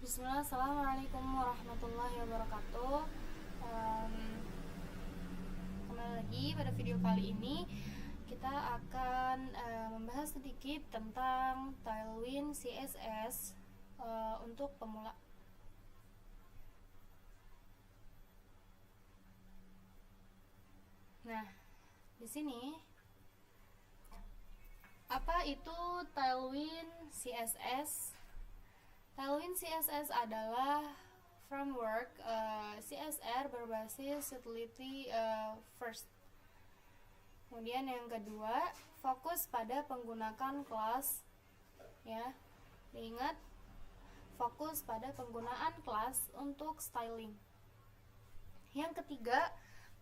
Bismillah, Assalamualaikum warahmatullahi wabarakatuh. Kembali lagi pada video kali ini kita akan membahas sedikit tentang Tailwind CSS untuk pemula. Nah, di sini apa itu Tailwind CSS? Tailwind CSS adalah framework CSR berbasis utility first. Kemudian yang kedua, fokus pada penggunaan kelas, ya. Ingat, fokus pada penggunaan kelas untuk styling. Yang ketiga,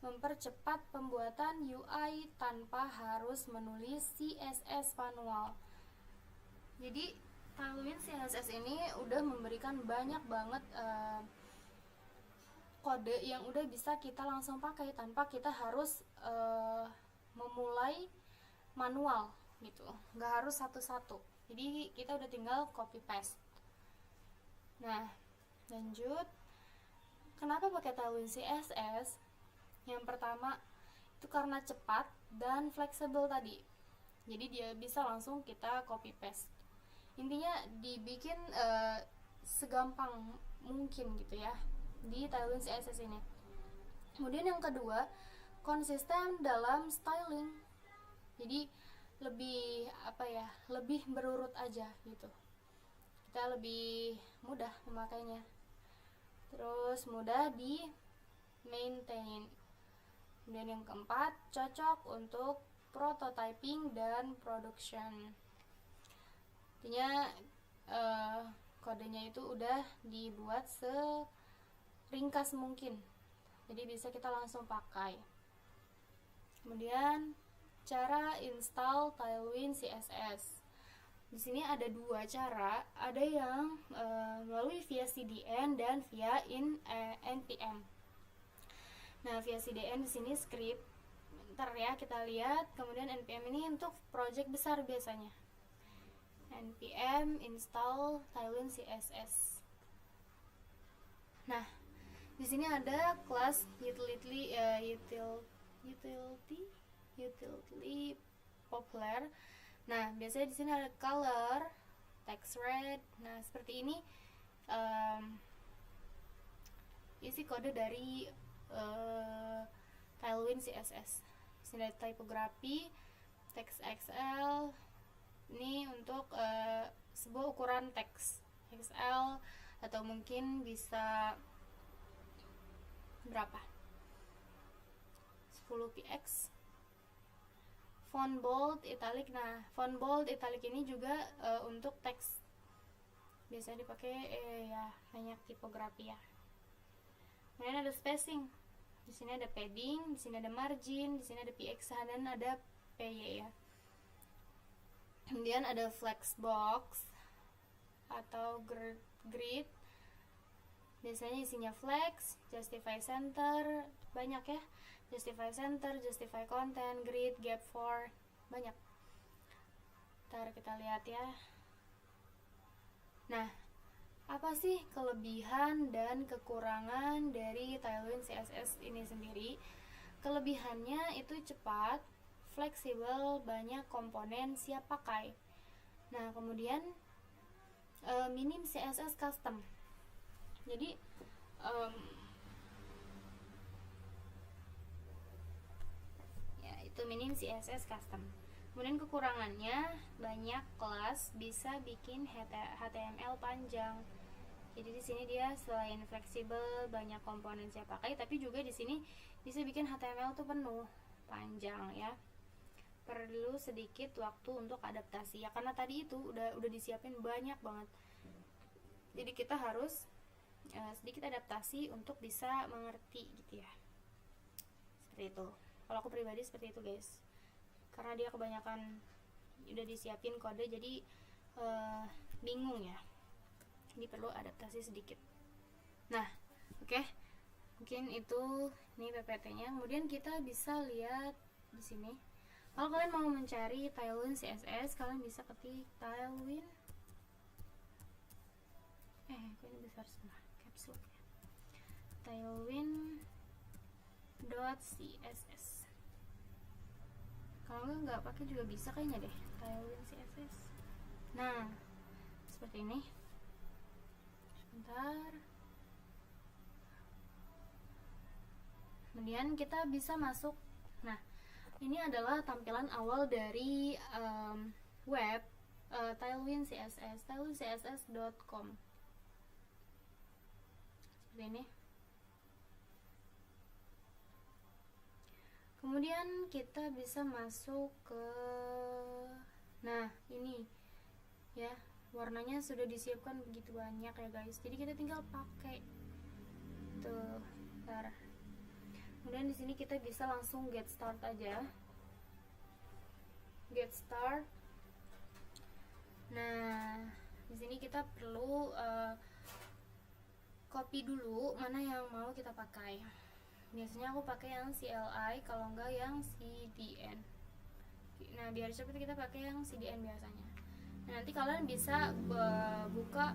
mempercepat pembuatan UI tanpa harus menulis CSS manual. Jadi Tailwind CSS ini udah memberikan banyak banget kode yang udah bisa kita langsung pakai tanpa kita harus memulai manual gitu, nggak harus satu-satu. Jadi kita udah tinggal copy paste. Nah, lanjut, kenapa pakai Tailwind CSS? Yang pertama itu karena cepat dan fleksibel tadi, jadi dia bisa langsung kita copy paste. Intinya dibikin segampang mungkin gitu ya di Tailwind CSS ini. Kemudian yang kedua, konsisten dalam styling. Jadi lebih lebih berurut aja gitu. Kita lebih mudah memakainya. Terus mudah di maintain. Kemudian yang keempat, cocok untuk prototyping dan production. Artinya kodenya itu udah dibuat seringkas mungkin, jadi bisa kita langsung pakai. Kemudian cara install Tailwind CSS. Di sini ada dua cara, ada yang melalui via CDN dan via npm. Nah, via CDN di sini script. Bentar ya, kita lihat. Kemudian npm ini untuk project besar biasanya. npm install Tailwind CSS. Nah, di sini ada kelas utility popular. Nah, biasanya di sini ada color, text red. Nah, seperti ini isi kode dari Tailwind CSS. Di sini ada typography, text XL. Ini untuk sebuah ukuran teks XL atau mungkin bisa berapa? 10px. Font bold, italic. Nah, font bold, italic ini juga untuk teks. Biasanya dipakai ya banyak tipografi ya. Kemudian ada spacing. Di sini ada padding, di sini ada margin, di sini ada px dan ada py ya. Kemudian ada flexbox atau grid. Biasanya isinya flex, justify center, banyak ya. Justify center, justify content, grid, gap for, banyak. Ntar kita lihat ya. Nah, apa sih kelebihan dan kekurangan dari Tailwind CSS ini sendiri? Kelebihannya itu cepat, fleksibel, banyak komponen, siap pakai. Nah, kemudian minim CSS custom. Jadi ya itu minim CSS custom. Kemudian kekurangannya banyak kelas, bisa bikin HTML panjang. Jadi di sini dia selain fleksibel, banyak komponen siap pakai, tapi juga di sini bisa bikin HTML tuh penuh, panjang ya. Perlu sedikit waktu untuk adaptasi ya, karena tadi itu udah disiapin banyak banget. Jadi kita harus sedikit adaptasi untuk bisa mengerti gitu ya. Seperti itu. Kalau aku pribadi seperti itu, guys. Karena dia kebanyakan udah disiapin kode, jadi bingung ya. Ini perlu adaptasi sedikit. Nah, oke. Mungkin itu ini PPT-nya. Kemudian kita bisa lihat di sini. Kalau kalian mau mencari Tailwind CSS, kalian bisa ketik Tailwind kok ini besar semua caps lock ya, tailwind.css. Kalau nggak pakai juga bisa kayaknya deh, tailwind css. Nah seperti ini. Sebentar. Kemudian kita bisa masuk. Nah ini adalah tampilan awal dari web Tailwind CSS, tailwindcss.com. Seperti ini. Kemudian kita bisa masuk ke, nah ini ya, warnanya sudah disiapkan begitu banyak ya guys, jadi kita tinggal pakai tuh. Bentar. Kemudian di sini kita bisa langsung get start aja, get start. Nah di sini kita perlu copy dulu mana yang mau kita pakai. Biasanya aku pakai yang CLI, kalau enggak yang CDN. Nah biar cepet kita pakai yang CDN biasanya. Nah, nanti kalian bisa buka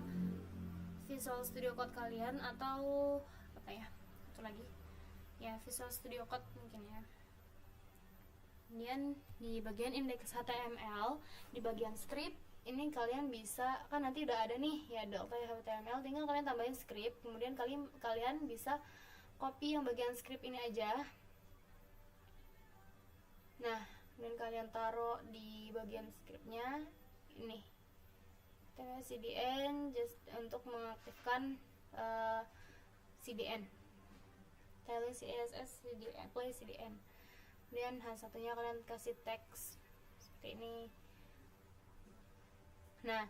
Visual Studio Code kalian atau apa ya, itu lagi ya, Visual Studio Code mungkin ya. Kemudian di bagian index HTML, di bagian script ini kalian bisa, kan nanti udah ada nih ya .html, tinggal kalian tambahin script. Kemudian kalian bisa copy yang bagian script ini aja. Nah kemudian kalian taruh di bagian scriptnya ini, CDN just untuk mengaktifkan CDN, Tailwind CSS CDN, play CDN. Kemudian satunya kalian kasih teks seperti ini. Nah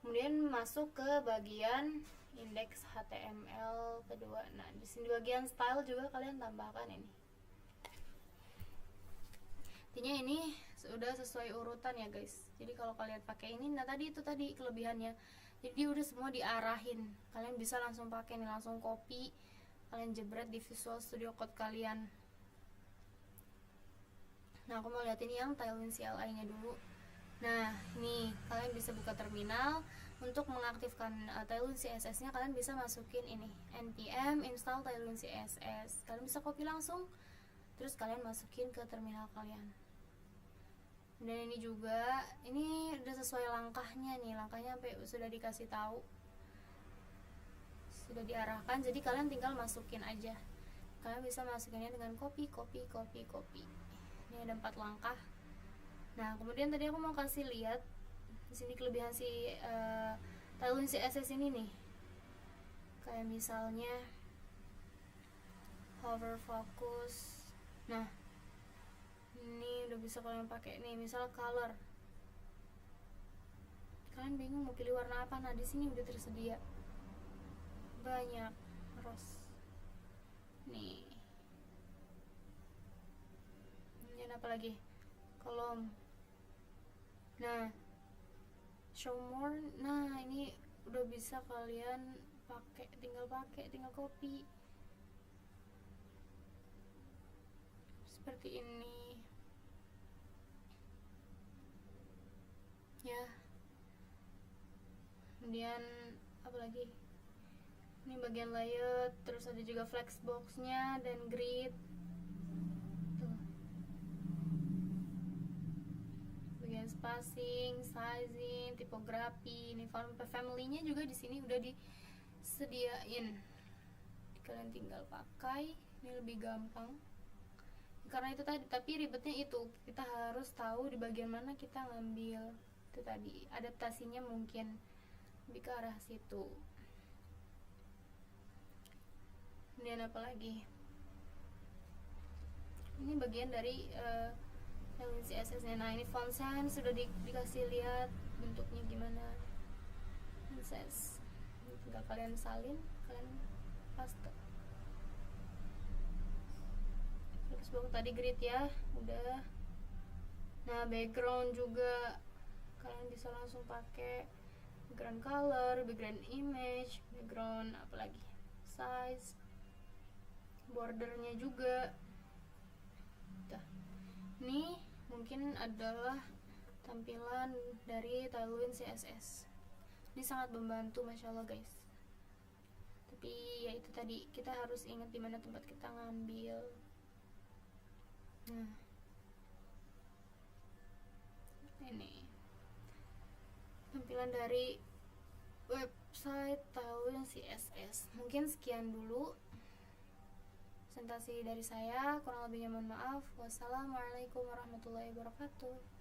kemudian masuk ke bagian index HTML kedua. Nah di sini bagian style juga kalian tambahkan ini. Intinya ini sudah sesuai urutan ya guys. Jadi kalau kalian pakai ini, nah tadi itu tadi kelebihannya. Jadi udah semua diarahin. Kalian bisa langsung pakai nih, langsung copy, kalian jebret di Visual Studio Code kalian. Nah aku mau lihat ini yang Tailwind CLI nya dulu. Nah ini kalian bisa buka terminal. Untuk mengaktifkan Tailwind CSS nya kalian bisa masukin ini npm install Tailwind CSS. Kalian bisa copy langsung, terus kalian masukin ke terminal kalian. Dan ini juga, ini udah sesuai langkahnya nih, langkahnya sampai sudah dikasih tahu, sudah diarahkan, jadi kalian tinggal masukin aja. Kalian bisa masukinnya dengan copy. Ini ada 4 langkah. Nah kemudian tadi aku mau kasih lihat di sini kelebihan si Tailwind CSS ini nih, kayak misalnya hover focus. Nah ini udah bisa kalian pakai nih, misal color. Kalian bingung mau pilih warna apa, nah di sini udah tersedia banyak rose. Nih. Ini apa lagi? Kolom. Nah, show more. Nah, ini udah bisa kalian pakai, tinggal copy. Seperti ini. Ya. Kemudian apa lagi? Ini bagian layout, terus ada juga flexbox-nya dan grid. Tuh. Bagian spacing, sizing, tipografi, ini family-nya juga di sini udah disediain. Kalian tinggal pakai, ini lebih gampang. Karena itu tadi, tapi ribetnya itu, kita harus tahu di bagian mana kita ngambil. Itu tadi, adaptasinya mungkin lebih ke arah situ. Kemudian apa lagi? Ini bagian dari Tailwind CSS-nya. Nah ini font size sudah dikasih lihat bentuknya gimana. Font size tinggal kalian salin, kalian paste. Terus baru tadi grid ya, udah. Nah background juga kalian bisa langsung pakai background color, background image, background apalagi, size, bordernya juga. Ini mungkin adalah tampilan dari Tailwind CSS. Ini sangat membantu, masya Allah guys. tapi ya itu tadi, kita harus ingat di mana tempat kita ngambil. Nah, ini tampilan dari website Taoyuan CSS. Mungkin sekian dulu presentasi dari saya, kurang lebihnya mohon maaf. Wassalamualaikum warahmatullahi wabarakatuh.